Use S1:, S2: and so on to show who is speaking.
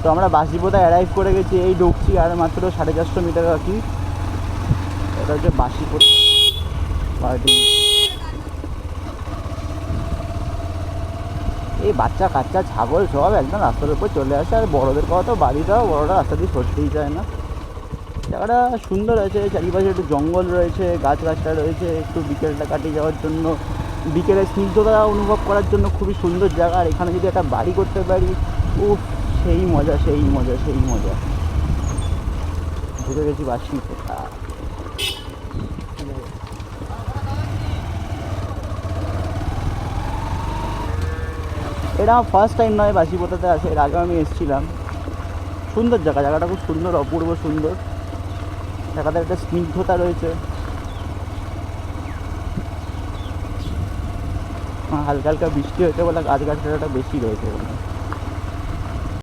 S1: তো আমরা বাসিপোতায় অ্যারাইভ করে গেছি, এই ঢুকছি আর মাত্র 450 মিটার বাকি। এটা হচ্ছে বাসিপোতা পার্টি। এই বাচ্চা কাচ্চা ছাগল সব একদম রাস্তার উপর চলে আসে, আর বড়োদের কথা তো বাড়ি দাও, বড়োরা রাস্তা দিয়ে সরতেই চায় না। জায়গাটা সুন্দর আছে, চারিপাশে একটু জঙ্গল রয়েছে, গাছগাছরা রয়েছে, একটু বিকেলটা কাটিয়ে যাওয়ার জন্য, বিকেলের স্নিগ্ধতা অনুভব করার জন্য খুবই সুন্দর জায়গা। আর এখানে যদি একটা বাড়ি করতে পারি, উফ, সেই মজা সেই মজা সেই মজা। ঢুকে গেছি বাসিপোতা। এটা আমার ফার্স্ট টাইম নয় বাসিপোতাতে আসে, এর আগেও আমি এসেছিলাম। সুন্দর জায়গা, জায়গাটা খুব সুন্দর, অপূর্ব সুন্দর। জায়গাতে একটা স্নিগ্ধতা রয়েছে, হালকা হালকা বৃষ্টি হয়েছে বলে গাছগাছড়াটা বেশি রয়েছে এখানে।